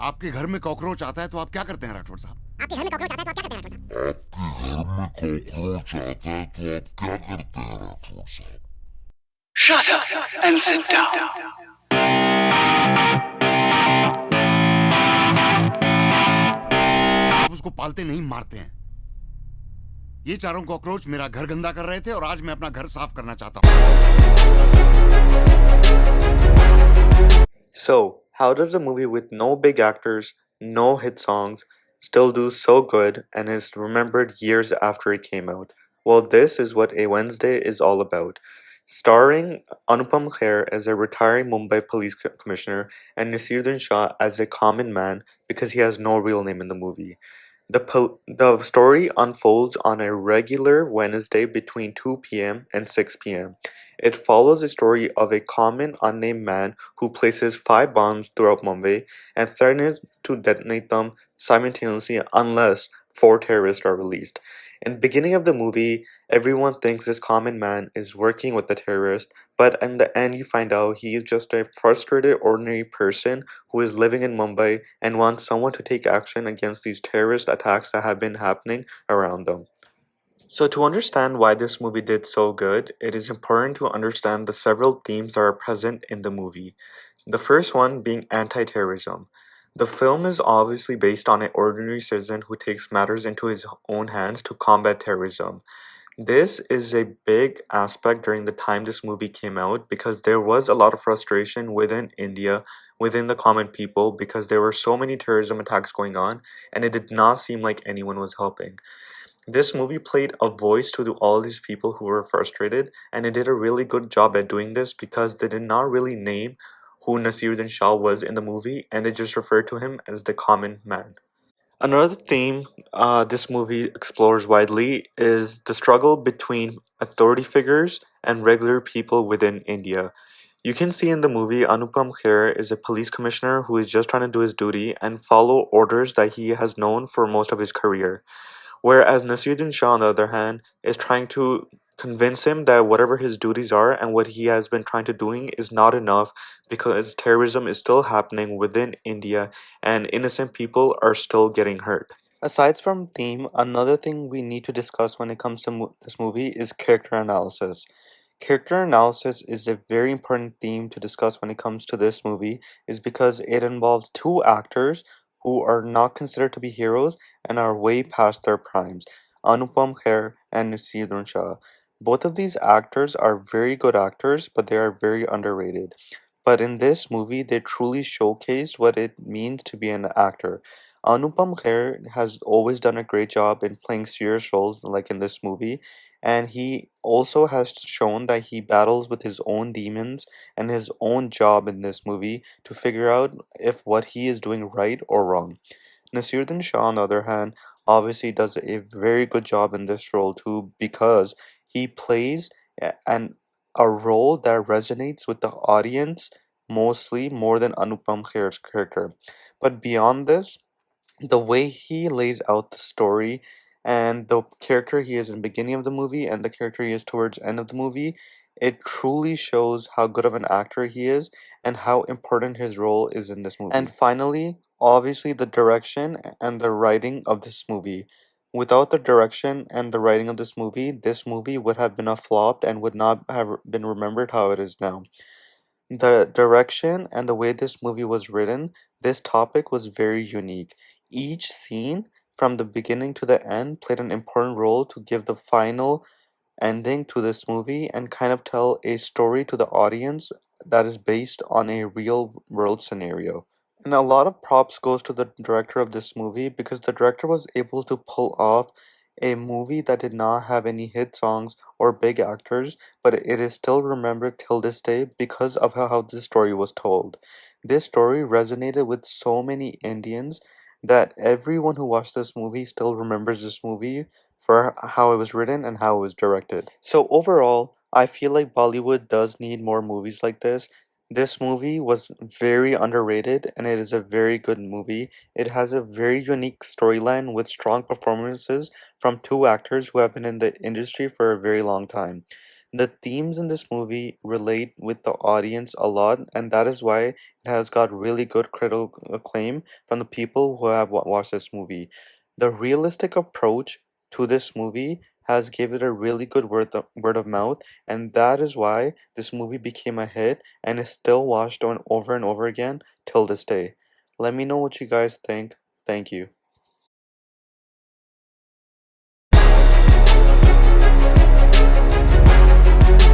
आपके घर में कॉकरोच आता है तो आप क्या करते हैं राठौड़ साहब? आपके घर में कॉकरोच आता है तो आप क्या करते हैं राठौर साहब? Shut up and sit down. आप उसको पालते नहीं, मारते हैं। ये चारों कॉकरोच मेरा घर गंदा कर रहे थे और आज मैं अपना घर साफ करना चाहता हूँ। So, how does a movie with no big actors, no hit songs, still do so good and is remembered years after it came out? Well, this is what A Wednesday is all about. Starring Anupam Kher as a retiring Mumbai police commissioner and NASEERUDDIN Shah as a common man because he has no real name in the movie. The story unfolds on a regular Wednesday between 2 p.m. and 6 p.m. It follows the story of a common unnamed man who places 5 bombs throughout Mumbai and threatens to detonate them simultaneously unless 4 terrorists are released. In the beginning of the movie, everyone thinks this common man is working with the terrorist, but in the end you find out he is just a frustrated ordinary person who is living in Mumbai and wants someone to take action against these terrorist attacks that have been happening around them. So to understand why this movie did so good, it is important to understand the several themes that are present in the movie. The first one being anti-terrorism. The film is obviously based on an ordinary citizen who takes matters into his own hands to combat terrorism. This is a big aspect during the time this movie came out because there was a lot of frustration within India, within the common people, because there were so many terrorism attacks going on and it did not seem like anyone was helping. This movie played a voice to all these people who were frustrated, and it did a really good job at doing this because they did not really name who Nasiruddin Shah was in the movie, and they just referred to him as the common man. Another theme this movie explores widely is the struggle between authority figures and regular people within India. You can see in the movie Anupam Kher is a police commissioner who is just trying to do his duty and follow orders that he has known for most of his career. Whereas Nasiruddin Shah, on the other hand, is trying to convince him that whatever his duties are and what he has been trying to doing is not enough because terrorism is still happening within India and innocent people are still getting hurt. Aside from theme, another thing we need to discuss when it comes to this movie is character analysis. Character analysis is a very important theme to discuss when it comes to this movie, is because it involves two actors who are not considered to be heroes and are way past their primes, Anupam Kher and Nasiruddin Shah. Both of these actors are very good actors, but they are very underrated. But in this movie, they truly showcased what it means to be an actor. Anupam Kher has always done a great job in playing serious roles, like in this movie, and he also has shown that he battles with his own demons and his own job in this movie to figure out if what he is doing right or wrong. Nasiruddin Shah, on the other hand, obviously does a very good job in this role too because he plays a role that resonates with the audience mostly more than Anupam Kher's character. But beyond this, the way he lays out the story and the character he is in the beginning of the movie and the character he is towards the end of the movie, it truly shows how good of an actor he is and how important his role is in this movie. And finally, obviously the direction and the writing of this movie. Without the direction and the writing of this movie would have been a flop and would not have been remembered how it is now. The direction and the way this movie was written, this topic was very unique. Each scene, from the beginning to the end, played an important role to give the final ending to this movie and kind of tell a story to the audience that is based on a real world scenario. And a lot of props goes to the director of this movie because the director was able to pull off a movie that did not have any hit songs or big actors, but it is still remembered till this day because of how this story was told. This story resonated with so many Indians that everyone who watched this movie still remembers this movie for how it was written and how it was directed. So overall, I feel like Bollywood does need more movies like this. This movie was very underrated and it is a very good movie. It has a very unique storyline with strong performances from two actors who have been in the industry for a very long time. The themes in this movie relate with the audience a lot, and that is why it has got really good critical acclaim from the people who have watched this movie. The realistic approach to this movie has given it a really good word of mouth, and that is why this movie became a hit and is still watched on over and over again till this day. Let me know what you guys think. Thank you.